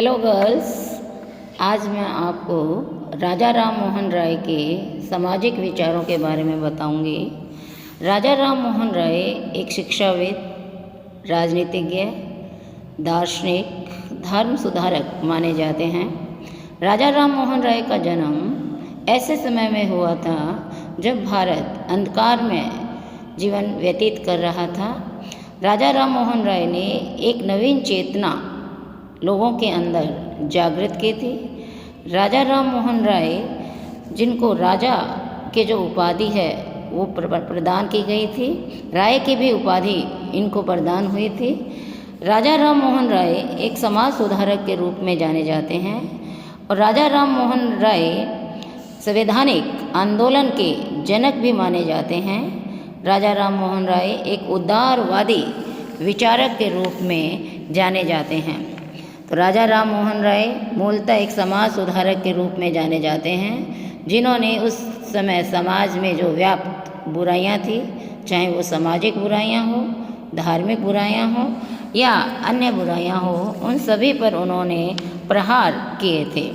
Hello girls, आज मैं आपको राजा राम मोहन राय के सामाजिक विचारों के बारे में बताऊंगी। राजा राम मोहन राय एक शिक्षाविद, राजनीतिज्ञ, दार्शनिक, धर्म सुधारक माने जाते हैं। राजा राम मोहन राय का जन्म ऐसे समय में हुआ था जब भारत अंधकार में जीवन व्यतीत कर रहा था। राजा राम मोहन राय ने एक नवीन चेतना लोगों के अंदर जागृत की थी। राजा राम मोहन राय, जिनको राजा के जो उपाधि है वो प्रदान की गई थी, राय की भी उपाधि इनको प्रदान हुई थी। राजा राम मोहन राय एक समाज सुधारक के रूप में जाने जाते हैं और राजा राम मोहन राय संवैधानिक आंदोलन के जनक भी माने जाते हैं। राजा राम मोहन राय एक उदारवादी विचारक के रूप में जाने जाते हैं। तो राजा राम मोहन राय मूलतः एक समाज सुधारक के रूप में जाने जाते हैं, जिन्होंने उस समय समाज में जो व्याप्त बुराइयां थी, चाहे वो सामाजिक बुराइयां हो, धार्मिक बुराइयां हो या अन्य बुराइयां हो, उन सभी पर उन्होंने प्रहार किए थे।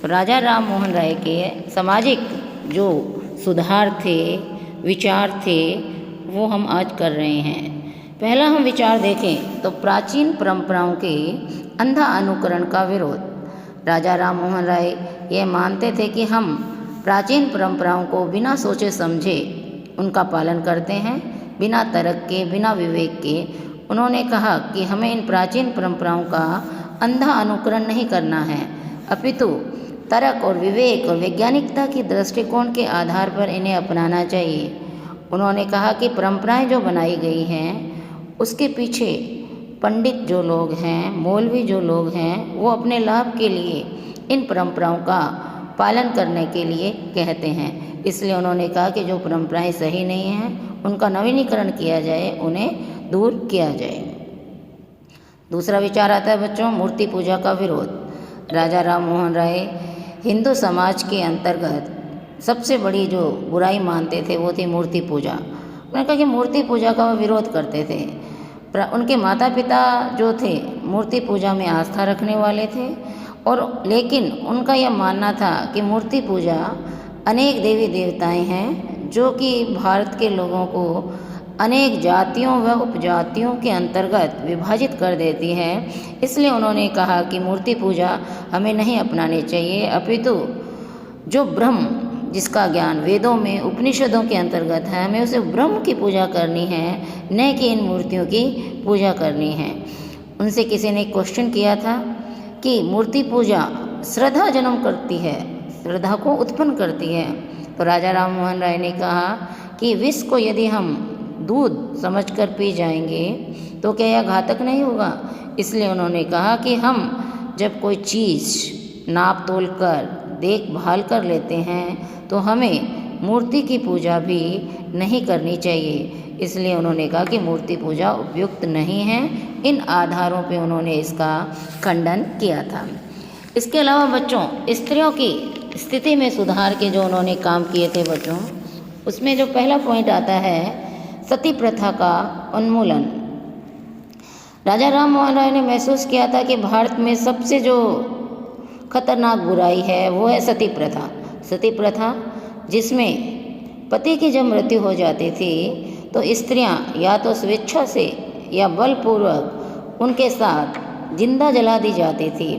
तो राजा राम मोहन राय के सामाजिक जो सुधार थे, विचार थे, वो हम आज कर रहे हैं। पहला हम विचार देखें तो प्राचीन परंपराओं के अंधा अनुकरण का विरोध। राजा राम मोहन राय ये मानते थे कि हम प्राचीन परंपराओं को बिना सोचे समझे उनका पालन करते हैं, बिना तर्क के, बिना विवेक के। उन्होंने कहा कि हमें इन प्राचीन परंपराओं का अंधा अनुकरण नहीं करना है, अपितु तर्क और विवेक और वैज्ञानिकता की दृष्टिकोण के आधार पर इन्हें अपनाना चाहिए। उन्होंने कहा कि परंपराएं जो बनाई गई हैं उसके पीछे पंडित जो लोग हैं, मौलवी जो लोग हैं, वो अपने लाभ के लिए इन परंपराओं का पालन करने के लिए कहते हैं। इसलिए उन्होंने कहा कि जो परंपराएं सही नहीं हैं उनका नवीनीकरण किया जाए, उन्हें दूर किया जाए। दूसरा विचार आता है बच्चों, मूर्ति पूजा का विरोध। राजा राम मोहन राय हिंदू समाज के अंतर्गत सबसे बड़ी जो बुराई मानते थे वो थी मूर्ति पूजा। उन्होंने कहा कि मूर्ति पूजा का वो विरोध करते थे। उनके माता पिता जो थे मूर्ति पूजा में आस्था रखने वाले थे, और लेकिन उनका यह मानना था कि मूर्ति पूजा अनेक देवी देवताएं हैं जो कि भारत के लोगों को अनेक जातियों व उपजातियों के अंतर्गत विभाजित कर देती है। इसलिए उन्होंने कहा कि मूर्ति पूजा हमें नहीं अपनानी चाहिए, अपितु जो ब्रह्म, जिसका ज्ञान वेदों में, उपनिषदों के अंतर्गत है, हमें उसे ब्रह्म की पूजा करनी है, न कि इन मूर्तियों की पूजा करनी है। उनसे किसी ने क्वेश्चन किया था कि मूर्ति पूजा श्रद्धा जन्म करती है, श्रद्धा को उत्पन्न करती है। तो राजा राम मोहन राय ने कहा कि विष को यदि हम दूध समझकर पी जाएंगे तो क्या यह घातक नहीं होगा। इसलिए उन्होंने कहा कि हम जब कोई चीज़ नाप तोल कर देखभाल कर लेते हैं तो हमें मूर्ति की पूजा भी नहीं करनी चाहिए। इसलिए उन्होंने कहा कि मूर्ति पूजा उपयुक्त नहीं है। इन आधारों पे उन्होंने इसका खंडन किया था। इसके अलावा बच्चों, स्त्रियों की स्थिति में सुधार के जो उन्होंने काम किए थे बच्चों, उसमें जो पहला पॉइंट आता है सती प्रथा का उन्मूलन। राजा राम मोहन राय ने महसूस किया था कि भारत में सबसे जो खतरनाक बुराई है वो है सती प्रथा। सती प्रथा जिसमें पति की जब मृत्यु हो जाती थी तो स्त्रियां या तो स्वेच्छा से या बलपूर्वक उनके साथ जिंदा जला दी जाती थी।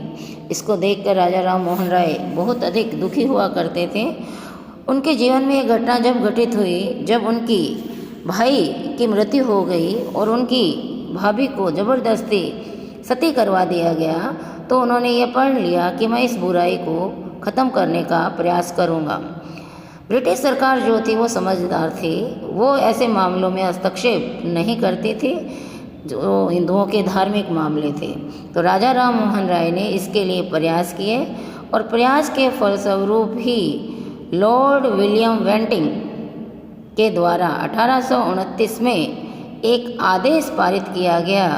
इसको देखकर राजा राम मोहन राय बहुत अधिक दुखी हुआ करते थे। उनके जीवन में ये घटना जब घटित हुई, जब उनकी भाई की मृत्यु हो गई और उनकी भाभी को ज़बरदस्ती सती करवा दिया गया, तो उन्होंने ये पढ़ लिया कि मैं इस बुराई को ख़त्म करने का प्रयास करूँगा। ब्रिटिश सरकार जो थी वो समझदार थी, वो ऐसे मामलों में हस्तक्षेप नहीं करती थी जो हिंदुओं के धार्मिक मामले थे। तो राजा राम मोहन राय ने इसके लिए प्रयास किए और प्रयास के फलस्वरूप ही लॉर्ड विलियम बेंटिंक के द्वारा 1829 में एक आदेश पारित किया गया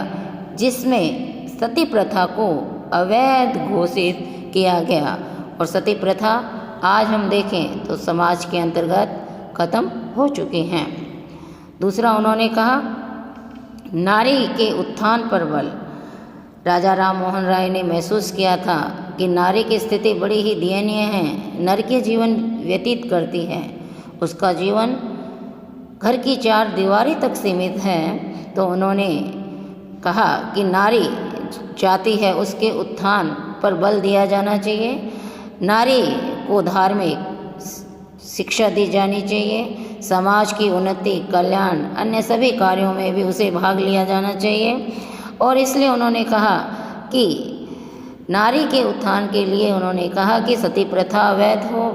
जिसमें सती प्रथा को अवैध घोषित किया गया। और सती प्रथा आज हम देखें तो समाज के अंतर्गत खत्म हो चुकी हैं। दूसरा उन्होंने कहा नारी के उत्थान पर बल। राजा राम मोहन राय ने महसूस किया था कि नारी की स्थिति बड़ी ही दयनीय है, नरकीय जीवन व्यतीत करती है। उसका जीवन घर की 4 दीवारी तक सीमित है। तो उन्होंने कहा कि नारी जाति है, उसके उत्थान पर बल दिया जाना चाहिए। नारी को धार्मिक शिक्षा दी जानी चाहिए। समाज की उन्नति, कल्याण, अन्य सभी कार्यों में भी उसे भाग लिया जाना चाहिए। और इसलिए उन्होंने कहा कि नारी के उत्थान के लिए उन्होंने कहा कि सती प्रथा अवैध हो,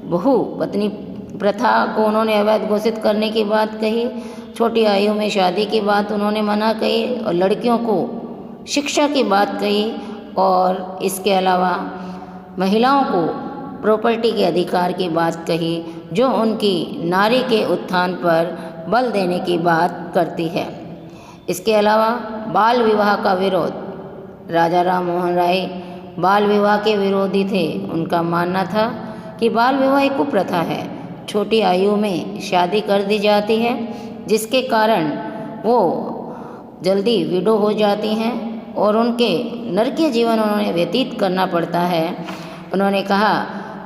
बहु पत्नी प्रथा को उन्होंने अवैध घोषित करने की बात कही। छोटी आयु में शादी की बात उन्होंने मना कही और लड़कियों को शिक्षा की बात कही। और इसके अलावा महिलाओं को प्रॉपर्टी के अधिकार की बात कही, जो उनकी नारी के उत्थान पर बल देने की बात करती है। इसके अलावा बाल विवाह का विरोध, राजा राम मोहन राय बाल विवाह के विरोधी थे। उनका मानना था कि बाल विवाह एक कुप्रथा है, छोटी आयु में शादी कर दी जाती है, जिसके कारण वो जल्दी विडो हो जाती हैं और उनके नरकीय जीवन उन्होंने व्यतीत करना पड़ता है। उन्होंने कहा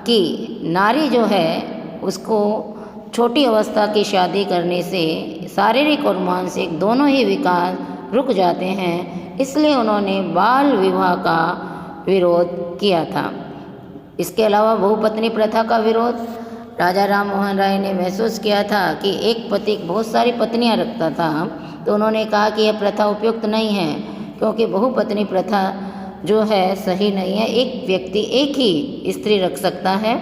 कि नारी जो है उसको छोटी अवस्था की शादी करने से शारीरिक और मानसिक दोनों ही विकास रुक जाते हैं, इसलिए उन्होंने बाल विवाह का विरोध किया था। इसके अलावा बहुपत्नी प्रथा का विरोध, राजा राम मोहन राय ने महसूस किया था कि एक पति बहुत सारी पत्नियां रखता था। तो उन्होंने कहा कि यह प्रथा उपयुक्त नहीं है, क्योंकि बहुपत्नी प्रथा जो है सही नहीं है। एक व्यक्ति एक ही स्त्री रख सकता है।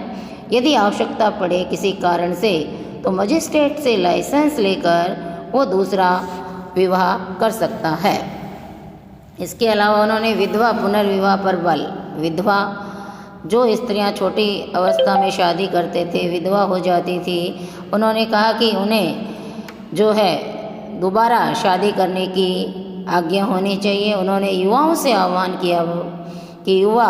यदि आवश्यकता पड़े किसी कारण से तो मजिस्ट्रेट से लाइसेंस लेकर वो दूसरा विवाह कर सकता है। इसके अलावा उन्होंने विधवा पुनर्विवाह पर बल, विधवा जो स्त्रियां छोटी अवस्था में शादी करते थे, विधवा हो जाती थी, उन्होंने कहा कि उन्हें जो है दोबारा शादी करने की आज्ञा होनी चाहिए। उन्होंने युवाओं से आह्वान किया कि युवा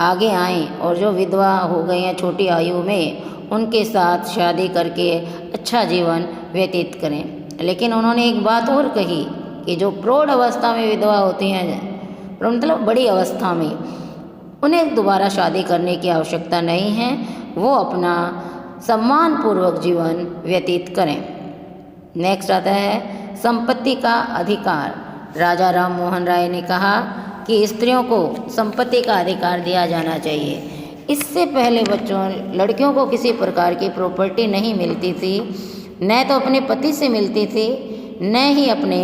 आगे आएं और जो विधवा हो गई हैं छोटी आयु में, उनके साथ शादी करके अच्छा जीवन व्यतीत करें। लेकिन उन्होंने एक बात और कही कि जो प्रौढ़ अवस्था में विधवा होती हैं, मतलब बड़ी अवस्था में, उन्हें दोबारा शादी करने की आवश्यकता नहीं है, वो अपना सम्मानपूर्वक जीवन व्यतीत करें। नेक्स्ट आता है संपत्ति का अधिकार। राजा राम मोहन राय ने कहा कि स्त्रियों को संपत्ति का अधिकार दिया जाना चाहिए। इससे पहले बच्चों, लड़कियों को किसी प्रकार की प्रॉपर्टी नहीं मिलती थी, न तो अपने पति से मिलती थी, न ही अपने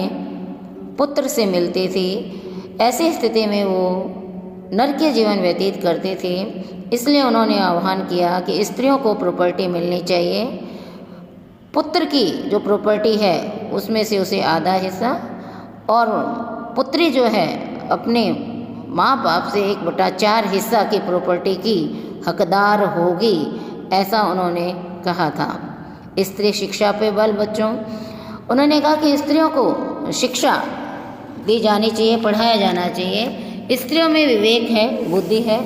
पुत्र से मिलती थी। ऐसी स्थिति में वो नरकीय जीवन व्यतीत करती थी। इसलिए उन्होंने आह्वान किया कि स्त्रियों को प्रॉपर्टी मिलनी चाहिए। पुत्र की जो प्रॉपर्टी है उसमें से उसे आधा हिस्सा, और पुत्री जो है अपने माँ बाप से 1/4 हिस्सा की प्रॉपर्टी की हकदार होगी, ऐसा उन्होंने कहा था। स्त्री शिक्षा पे बल। बच्चों, उन्होंने कहा कि स्त्रियों को शिक्षा दी जानी चाहिए, पढ़ाया जाना चाहिए। स्त्रियों में विवेक है, बुद्धि है।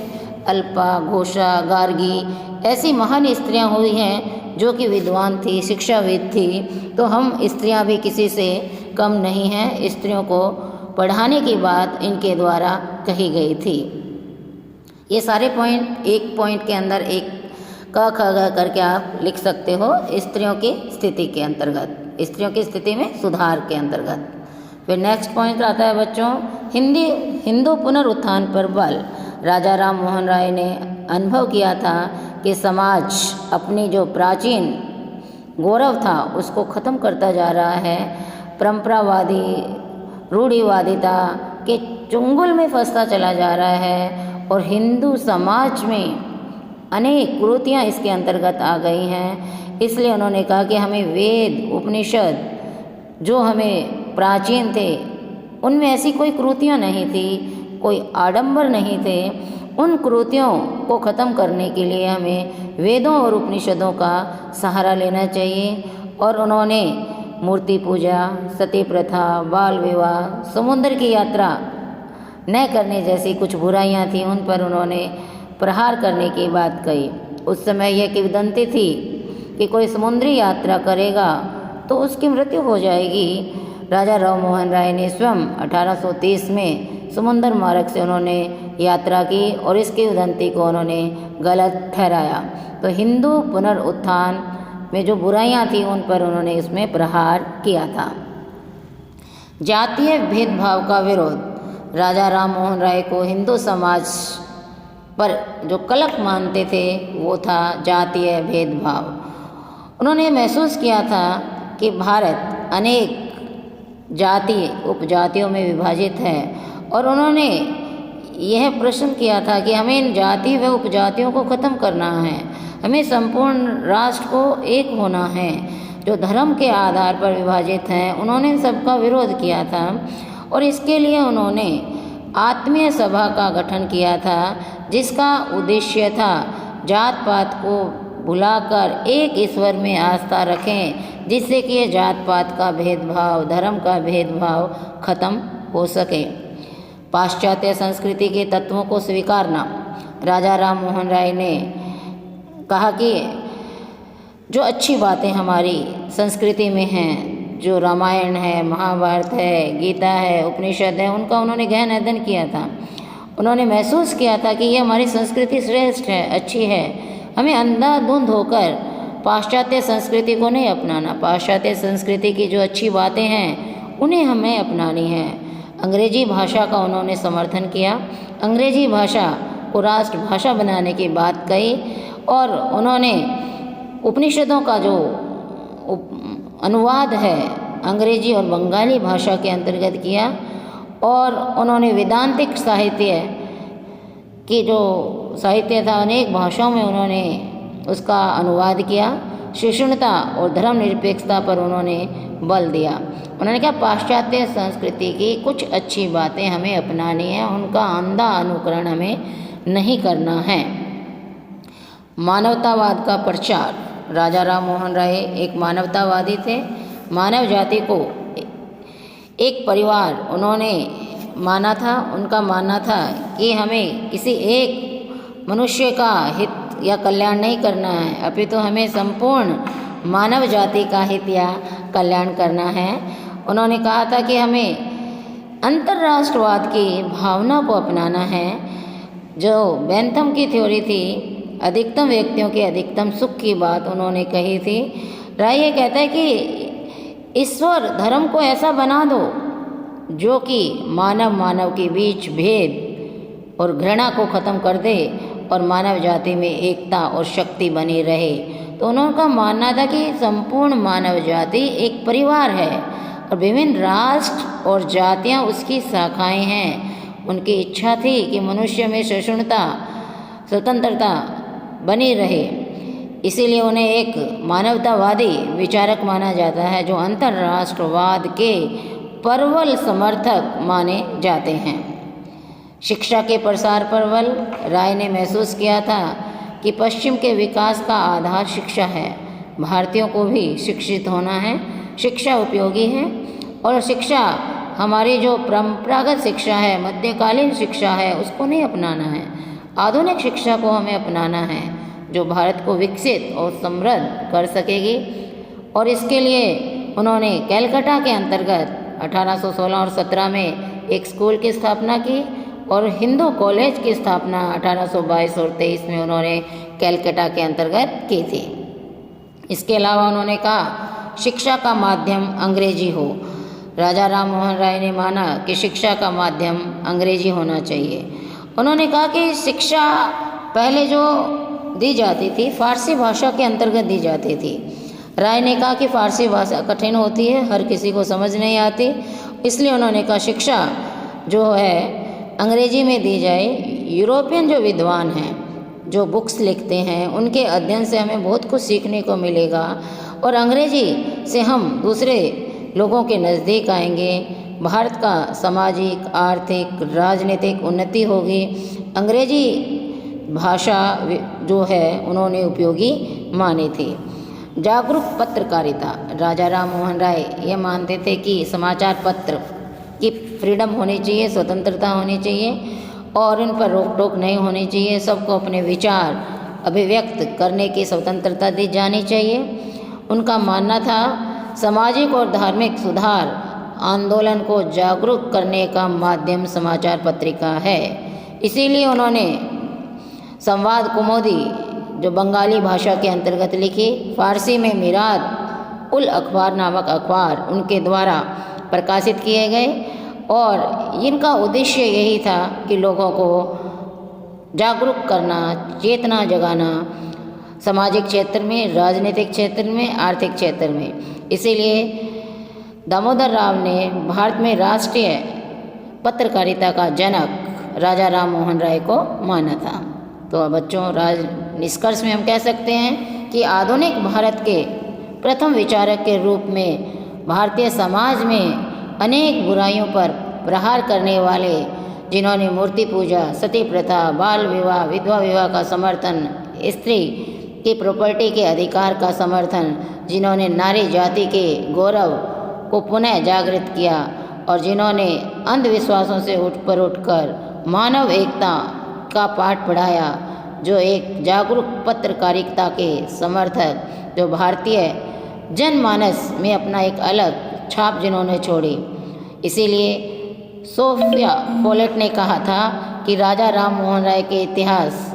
अल्पा, घोषा, गार्गी ऐसी महान स्त्रियां हुई हैं जो कि विद्वान थी, शिक्षाविद थी। तो हम स्त्रियां भी किसी से कम नहीं हैं। स्त्रियों को पढ़ाने की बात इनके द्वारा कही गई थी। ये सारे पॉइंट एक पॉइंट के अंदर एक क ख ग करके आप लिख सकते हो, स्त्रियों की स्थिति के अंतर्गत, स्त्रियों की स्थिति में सुधार के अंतर्गत। फिर नेक्स्ट पॉइंट आता है बच्चों हिंदू पुनरुत्थान पर बल। राजा राम मोहन राय ने अनुभव किया था कि समाज अपनी जो प्राचीन गौरव था उसको ख़त्म करता जा रहा है। परंपरावादी रूढ़िवादिता के चुंगल में फंसता चला जा रहा है और हिंदू समाज में अनेक कुरीतियाँ इसके अंतर्गत आ गई हैं। इसलिए उन्होंने कहा कि हमें वेद उपनिषद जो हमें प्राचीन थे उनमें ऐसी कोई कुरीतियाँ नहीं थी, कोई आडंबर नहीं थे। उन कुरीतियों को ख़त्म करने के लिए हमें वेदों और उपनिषदों का सहारा लेना चाहिए। और उन्होंने मूर्ति पूजा, सती प्रथा, बाल विवाह, समुद्र की यात्रा न करने जैसी कुछ बुराइयां थी, उन पर उन्होंने प्रहार करने की बात कही। उस समय यह किंवदंती थी कि कोई समुद्री यात्रा करेगा तो उसकी मृत्यु हो जाएगी। राजा राम मोहन राय ने स्वयं 1830 में समुद्र मार्ग से उन्होंने यात्रा की और इसकी उन्नति को उन्होंने गलत ठहराया। तो हिंदू पुनरुत्थान में जो बुराइयां थी उन पर उन्होंने इसमें प्रहार किया था। जातीय भेदभाव का विरोध। राजा राम मोहन राय को हिंदू समाज पर जो कलंक मानते थे वो था जातीय भेदभाव। उन्होंने महसूस किया था कि भारत अनेक जाति उपजातियों में विभाजित है और उन्होंने यह प्रश्न किया था कि हमें इन जाति व उपजातियों को ख़त्म करना है, हमें संपूर्ण राष्ट्र को एक होना है। जो धर्म के आधार पर विभाजित हैं उन्होंने सबका विरोध किया था और इसके लिए उन्होंने आत्मीय सभा का गठन किया था, जिसका उद्देश्य था जात पात को भुलाकर एक ईश्वर में आस्था रखें, जिससे कि ये जात पात का भेदभाव, धर्म का भेदभाव खत्म हो सके। पाश्चात्य संस्कृति के तत्वों को स्वीकारना। राजा राम मोहन राय ने कहा कि जो अच्छी बातें हमारी संस्कृति में हैं, जो रामायण है, महाभारत है, गीता है, उपनिषद है, उनका उन्होंने गहन अध्ययन किया था। उन्होंने महसूस किया था कि ये हमारी संस्कृति श्रेष्ठ है, अच्छी है। हमें अंधाधुंध होकर पाश्चात्य संस्कृति को नहीं अपनाना। पाश्चात्य संस्कृति की जो अच्छी बातें हैं उन्हें हमें अपनानी है। अंग्रेजी भाषा का उन्होंने समर्थन किया, अंग्रेजी भाषा को राष्ट्रभाषा बनाने की बात कही और उन्होंने उपनिषदों का जो अनुवाद है अंग्रेजी और बंगाली भाषा के अंतर्गत किया और उन्होंने वेदांतिक साहित्य की जो साहित्य था अनेक भाषाओं में उन्होंने उसका अनुवाद किया। सहिष्णुता और धर्मनिरपेक्षता पर उन्होंने बल दिया। उन्होंने कहा पाश्चात्य संस्कृति की कुछ अच्छी बातें हमें अपनानी है, उनका अंधा अनुकरण हमें नहीं करना है। मानवतावाद का प्रचार। राजा राम मोहन राय एक मानवतावादी थे। मानव जाति को एक परिवार उन्होंने माना था। उनका मानना था कि हमें किसी एक मनुष्य का हित या कल्याण नहीं करना है, अपितु हमें संपूर्ण मानव जाति का हित या कल्याण करना है। उन्होंने कहा था कि हमें अंतर्राष्ट्रवाद की भावना को अपनाना है। जो बेंथम की थ्योरी थी, अधिकतम व्यक्तियों के अधिकतम सुख की बात उन्होंने कही थी। राय ये कहता है कि ईश्वर धर्म को ऐसा बना दो जो कि मानव मानव के बीच भेद और घृणा को ख़त्म कर दे और मानव जाति में एकता और शक्ति बनी रहे। तो उनका मानना था कि संपूर्ण मानव जाति एक परिवार है और विभिन्न राष्ट्र और जातियां उसकी शाखाएं हैं। उनकी इच्छा थी कि मनुष्य में सहिष्णुता, स्वतंत्रता बनी रहे। इसीलिए उन्हें एक मानवतावादी विचारक माना जाता है जो अंतर्राष्ट्रवाद के प्रबल समर्थक माने जाते हैं। शिक्षा के प्रसार पर बल। राय ने महसूस किया था कि पश्चिम के विकास का आधार शिक्षा है। भारतीयों को भी शिक्षित होना है, शिक्षा उपयोगी है और शिक्षा हमारी जो परंपरागत शिक्षा है, मध्यकालीन शिक्षा है, उसको नहीं अपनाना है। आधुनिक शिक्षा को हमें अपनाना है जो भारत को विकसित और समृद्ध कर सकेगी। और इसके लिए उन्होंने कैलकाटा के अंतर्गत 1816 और 17 में एक स्कूल की स्थापना की और हिंदू कॉलेज की स्थापना 1822 और 23 में उन्होंने कैलकाटा के अंतर्गत की थी। इसके अलावा उन्होंने कहा शिक्षा का माध्यम अंग्रेजी हो। राजा राम मोहन राय ने माना कि शिक्षा का माध्यम अंग्रेजी होना चाहिए। उन्होंने कहा कि शिक्षा पहले जो दी जाती थी फारसी भाषा के अंतर्गत दी जाती थी। राय ने कहा कि फारसी भाषा कठिन होती है, हर किसी को समझ नहीं आती, इसलिए उन्होंने कहा शिक्षा जो है अंग्रेजी में दी जाए। यूरोपियन जो विद्वान हैं, जो बुक्स लिखते हैं, उनके अध्ययन से हमें बहुत कुछ सीखने को मिलेगा और अंग्रेजी से हम दूसरे लोगों के नज़दीक आएंगे। भारत का सामाजिक, आर्थिक, राजनीतिक उन्नति होगी। अंग्रेजी भाषा जो है उन्होंने उपयोगी मानी थी। जागरूक पत्रकारिता। राजा राम मोहन राय ये मानते थे कि समाचार पत्र की फ्रीडम होनी चाहिए, स्वतंत्रता होनी चाहिए और इन पर रोक टोक नहीं होनी चाहिए। सबको अपने विचार अभिव्यक्त करने की स्वतंत्रता दी जानी चाहिए। उनका मानना था सामाजिक और धार्मिक सुधार आंदोलन को जागरूक करने का माध्यम समाचार पत्रिका है। इसीलिए उन्होंने संवाद कुमुदी जो बंगाली भाषा के अंतर्गत लिखी, फारसी में मिराद उल अखबार नामक अखबार उनके द्वारा प्रकाशित किए गए और इनका उद्देश्य यही था कि लोगों को जागरूक करना, चेतना जगाना, सामाजिक क्षेत्र में, राजनीतिक क्षेत्र में, आर्थिक क्षेत्र में। इसीलिए दामोदर राव ने भारत में राष्ट्रीय पत्रकारिता का जनक राजा राम मोहन राय को माना था। तो बच्चों, निष्कर्ष में हम कह सकते हैं कि आधुनिक भारत के प्रथम विचारक के रूप में भारतीय समाज में अनेक बुराइयों पर प्रहार करने वाले, जिन्होंने मूर्ति पूजा, सती प्रथा, बाल विवाह, विधवा विवाह का समर्थन, स्त्री की प्रॉपर्टी के अधिकार का समर्थन, जिन्होंने नारी जाति के गौरव को पुनः जागृत किया और जिन्होंने अंधविश्वासों से उठकर मानव एकता का पाठ पढ़ाया, जो एक जागरूक पत्रकारिता के समर्थक, जो भारतीय जनमानस में अपना एक अलग छाप जिन्होंने छोड़ी। इसीलिए सोफिया फोलेट ने कहा था कि राजा राम मोहन राय के इतिहास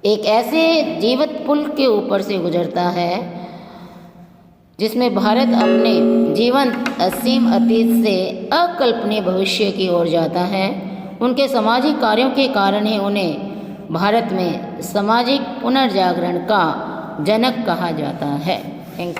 एक ऐसे जीवंत पुल के ऊपर से गुजरता है जिसमें भारत अपने जीवंत असीम अतीत से अकल्पनीय भविष्य की ओर जाता है। उनके सामाजिक कार्यों के कारण ही उन्हें भारत में सामाजिक पुनर्जागरण का जनक कहा जाता है। Thank you.